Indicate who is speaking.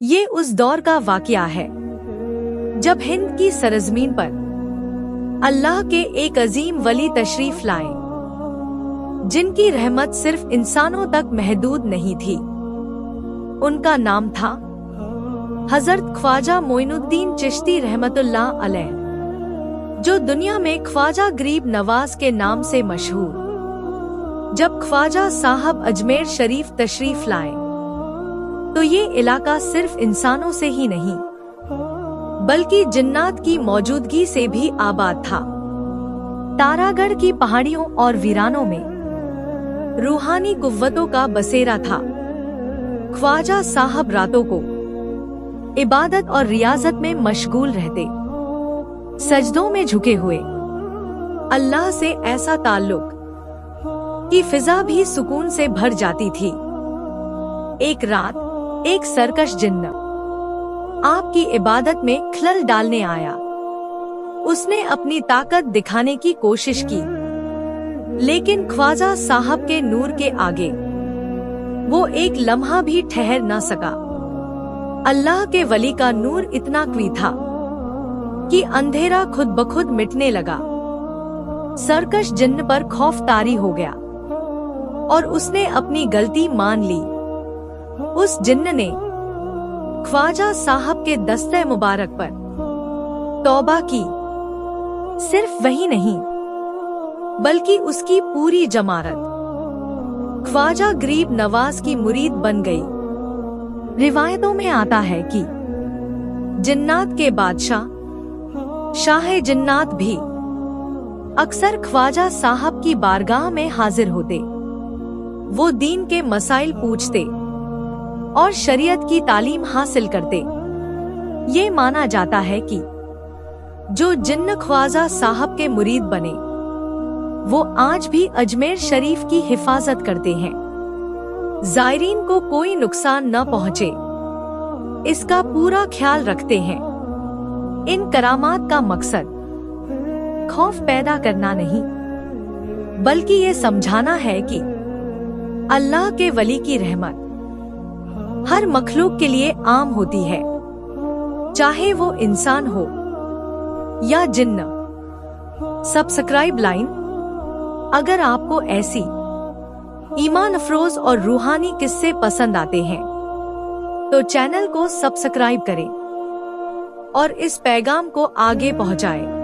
Speaker 1: ये उस दौर का वाकया है जब हिंद की सरजमीन पर अल्लाह के एक अजीम वली तशरीफ लाए, जिनकी रहमत सिर्फ इंसानों तक महदूद नहीं थी। उनका नाम था हजरत ख्वाजा मोइनुद्दीन चिश्ती रहमतुल्लाह अलैह, जो दुनिया में ख्वाजा गरीब नवाज के नाम से मशहूर। जब ख्वाजा साहब अजमेर शरीफ तशरीफ लाए तो ये इलाका सिर्फ इंसानों से ही नहीं बल्कि जिन्नात की मौजूदगी से भी आबाद था। तारागढ़ की पहाड़ियों और वीरानों में रूहानी कुव्वतों का बसेरा था। ख्वाजा साहब रातों को इबादत और रियाजत में मशगूल रहते, सजदों में झुके हुए, अल्लाह से ऐसा ताल्लुक कि फिजा भी सुकून से भर जाती थी। एक रात एक सरकश जिन्न आपकी इबादत में खलल डालने आया। उसने अपनी ताकत दिखाने की कोशिश की, लेकिन ख्वाजा साहब के नूर के आगे वो एक लम्हा भी ठहर न सका। अल्लाह के वली का नूर इतना कवी था कि अंधेरा खुद ब खुद मिटने लगा। सरकश जिन्न पर खौफ तारी हो गया और उसने अपनी गलती मान ली। उस जिन्न ने ख्वाजा साहब के दस्ते मुबारक पर तौबा की। सिर्फ वही नहीं बल्कि उसकी पूरी जमारत ख्वाजा गरीब नवाज की मुरीद बन गई। रिवायतों में आता है कि जिन्नात के बादशाह शाह जिन्नात भी अक्सर ख्वाजा साहब की बारगाह में हाजिर होते। वो दीन के मसाइल पूछते और शरीयत की तालीम हासिल करते। ये माना जाता है कि जो जिन्न ख्वाजा साहब के मुरीद बने वो आज भी अजमेर शरीफ की हिफाजत करते हैं। जायरीन को कोई नुकसान न पहुंचे, इसका पूरा ख्याल रखते हैं। इन करामात का मकसद खौफ पैदा करना नहीं बल्कि ये समझाना है कि अल्लाह के वली की रहमत हर मखलूक के लिए आम होती है, चाहे वो इंसान हो या जिन्न। Subscribe line. अगर आपको ऐसी ईमान अफरोज और रूहानी किस्से पसंद आते हैं तो चैनल को सब्सक्राइब करें और इस पैगाम को आगे पहुंचाएं।